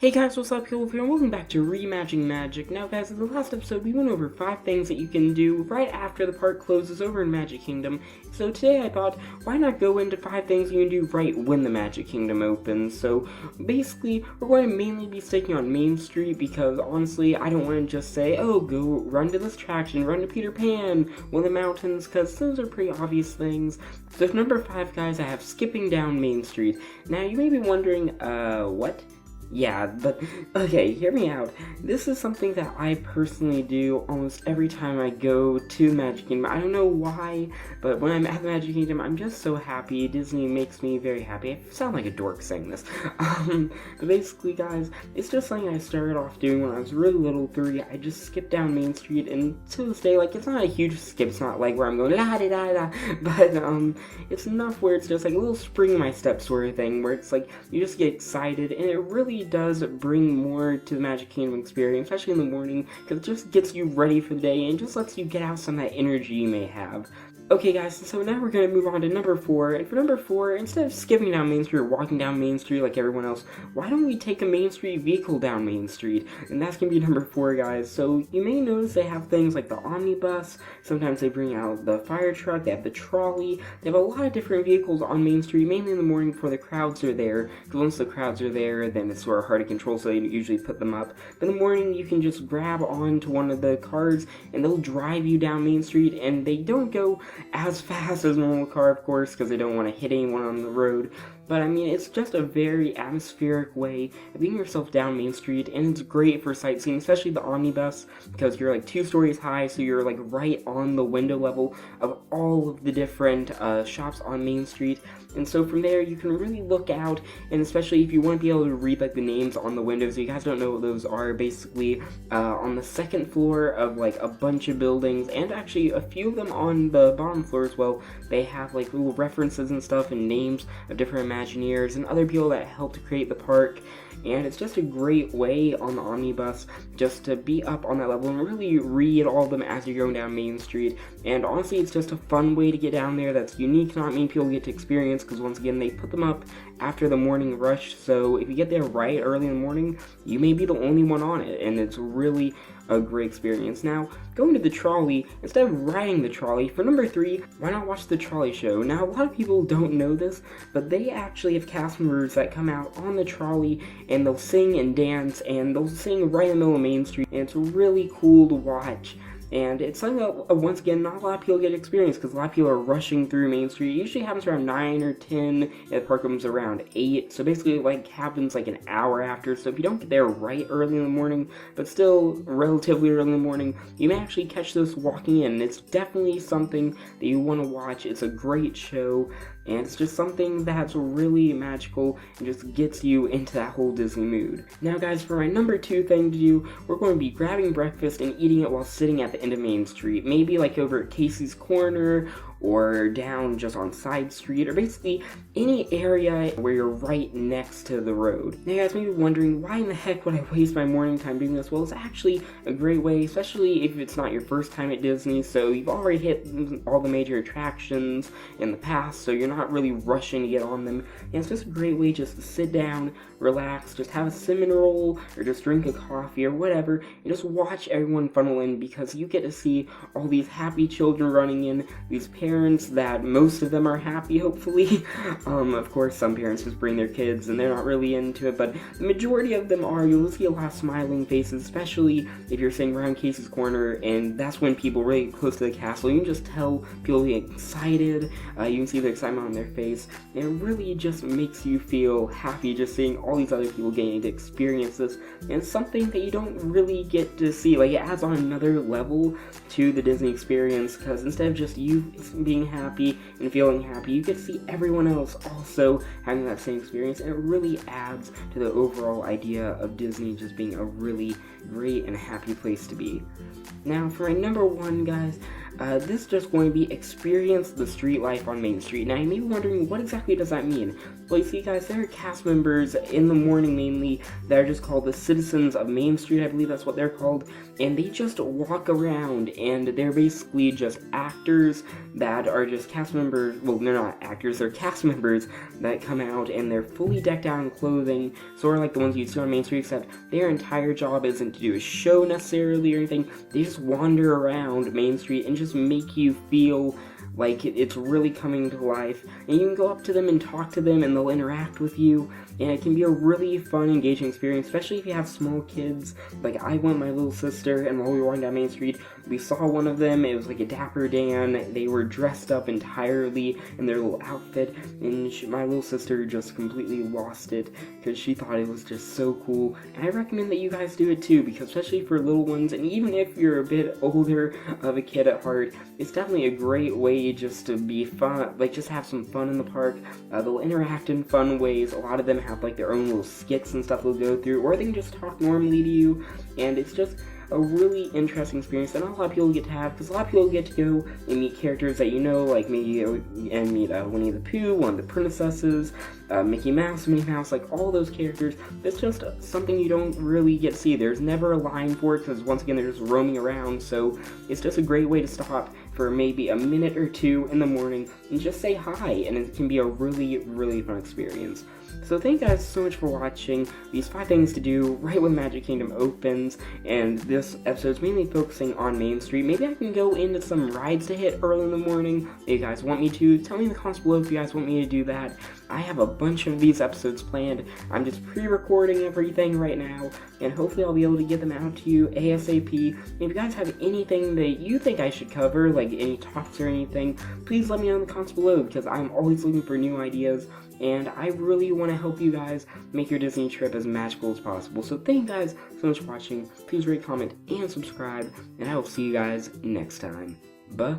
Hey guys, what's up, Hill here, and welcome back to Reimagining Magic. Now guys, in the last episode, we went over 5 things that you can do right after the park closes over in Magic Kingdom. So today I thought, why not go into 5 things you can do right when the Magic Kingdom opens? So basically, we're going to mainly be sticking on Main Street because honestly, I don't want to just say, oh, go run to this attraction, run to Peter Pan, one of the mountains, because those are pretty obvious things. So for number 5, guys, I have skipping down Main Street. Now you may be wondering, what? Yeah, but, okay, hear me out. This is something that I personally do almost every time I go to Magic Kingdom. I don't know why, but when I'm at the Magic Kingdom, I'm just so happy. Disney makes me very happy. I sound like a dork saying this. But basically, guys, it's just something I started off doing when I was really little, 3. I just skipped down Main Street, and to this day, like, it's not a huge skip. It's not like where I'm going, la-da-da-da, but, it's enough where it's just like a little spring in my step sort of thing, where it's like, you just get excited, and it really does bring more to the Magic Kingdom experience, especially in the morning, because it just gets you ready for the day and just lets you get out some of that energy you may have. Okay guys, so now we're going to move on to number 4, and for number 4, instead of skipping down Main Street or walking down Main Street like everyone else, why don't we take a Main Street vehicle down Main Street? And that's going to be number 4, guys. So you may notice they have things like the omnibus, sometimes they bring out the fire truck, they have the trolley, they have a lot of different vehicles on Main Street, mainly in the morning before the crowds are there, because once the crowds are there, then it's sort of hard to control, so they usually put them up. But in the morning, you can just grab onto one of the cars, and they'll drive you down Main Street, and they don't go as fast as a normal car, of course, because they don't want to hit anyone on the road. But I mean, it's just a very atmospheric way of getting yourself down Main Street, and it's great for sightseeing, especially the omnibus, because you're like 2 stories high, so you're like right on the window level of all of the different shops on Main Street. And so from there, you can really look out, and especially if you want to be able to read like the names on the windows, if you guys don't know what those are, basically on the 2nd floor of like a bunch of buildings, and actually a few of them on the bottom floor as well, they have like little references and stuff and names of different Imagineers and other people that helped to create the park. And it's just a great way on the omnibus just to be up on that level and really read all of them as you're going down Main Street. And honestly, it's just a fun way to get down there that's unique, not many people get to experience, because once again, they put them up after the morning rush, so if you get there right early in the morning, you may be the only one on it, and it's really a great experience. Now, going to the trolley, instead of riding the trolley, for number 3, why not watch the trolley show? Now, a lot of people don't know this, but they actually have cast members that come out on the trolley, and they'll sing and dance, and they'll sing right in the middle of Main Street, and it's really cool to watch. And it's something that, once again, not a lot of people get experience, because a lot of people are rushing through Main Street. It usually happens around 9 or 10, and the park opens around 8, so basically it like happens like an hour after. So if you don't get there right early in the morning, but still relatively early in the morning, you may actually catch this walking in. It's definitely something that you want to watch. It's a great show, and it's just something that's really magical and just gets you into that whole Disney mood. Now guys, for my number 2 thing to do, we're going to be grabbing breakfast and eating it while sitting at the end of Main Street. Maybe like over at Casey's Corner, or down just on Side Street, or basically any area where you're right next to the road. Now you guys may be wondering, why in the heck would I waste my morning time doing this? Well, it's actually a great way, especially if it's not your first time at Disney, so you've already hit all the major attractions in the past, so you're not really rushing to get on them, and it's just a great way just to sit down, relax, just have a cinnamon roll, or just drink a coffee, or whatever, and just watch everyone funnel in, because you get to see all these happy children running in, these parents that most of them are happy, hopefully. Of course, some parents just bring their kids and they're not really into it, but the majority of them are. You'll see a lot of smiling faces, especially if you're sitting around Casey's Corner, and that's when people really get close to the castle. You can just tell people get excited, you can see the excitement on their face, and it really just makes you feel happy just seeing all these other people getting to experience this, and it's something that you don't really get to see. Like, it adds on another level to the Disney experience, because instead of just you being happy and feeling happy, you get to see everyone else also having that same experience, and it really adds to the overall idea of Disney just being a really great and happy place to be. Now, for my number 1, guys, this is just going to be experience the street life on Main Street. Now, you may be wondering, what exactly does that mean? Well, you see, guys, there are cast members in the morning mainly that are just called the citizens of Main Street, I believe that's what they're called, and they just walk around, and they're basically just actors that are just cast members. Well, they're not actors, they're cast members that come out, and they're fully decked out in clothing, sort of like the ones you'd see on Main Street, except their entire job isn't to do a show necessarily or anything. They just wander around Main Street and just make you feel like it's really coming to life, and you can go up to them and talk to them, and they'll interact with you, and it can be a really fun, engaging experience, especially if you have small kids. Like, I went with my little sister, and while we were walking down Main Street, we saw one of them. It was like a Dapper Dan. They were dressed up entirely in their little outfit, and my little sister just completely lost it, because she thought it was just so cool, and I recommend that you guys do it too, because especially for little ones, and even if you're a bit older of a kid at heart, it's definitely a great way just to be fun, like just have some fun in the park. They'll interact in fun ways. A lot of them have like their own little skits and stuff they'll go through, or they can just talk normally to you, and it's just a really interesting experience that not a lot of people get to have, because a lot of people get to go and meet characters that you know, like maybe and meet Winnie the Pooh, one of the princesses, Mickey Mouse, Minnie Mouse, like all those characters. It's just something you don't really get to see. There's never a line for it, because once again they're just roaming around, so it's just a great way to stop for maybe a minute or two in the morning and just say hi, and it can be a really, really fun experience. So thank you guys so much for watching these 5 things to do right when Magic Kingdom opens, and this episode is mainly focusing on Main Street. Maybe I can go into some rides to hit early in the morning if you guys want me to. Tell me in the comments below if you guys want me to do that. I have a bunch of these episodes planned. I'm just pre-recording everything right now, and hopefully I'll be able to get them out to you ASAP. If you guys have anything that you think I should cover, like any topics or anything, please let me know in the comments below, because I'm always looking for new ideas, and I really want to help you guys make your Disney trip as magical as possible. So thank you guys so much for watching. Please rate, comment, and subscribe, and I will see you guys next time. Bye.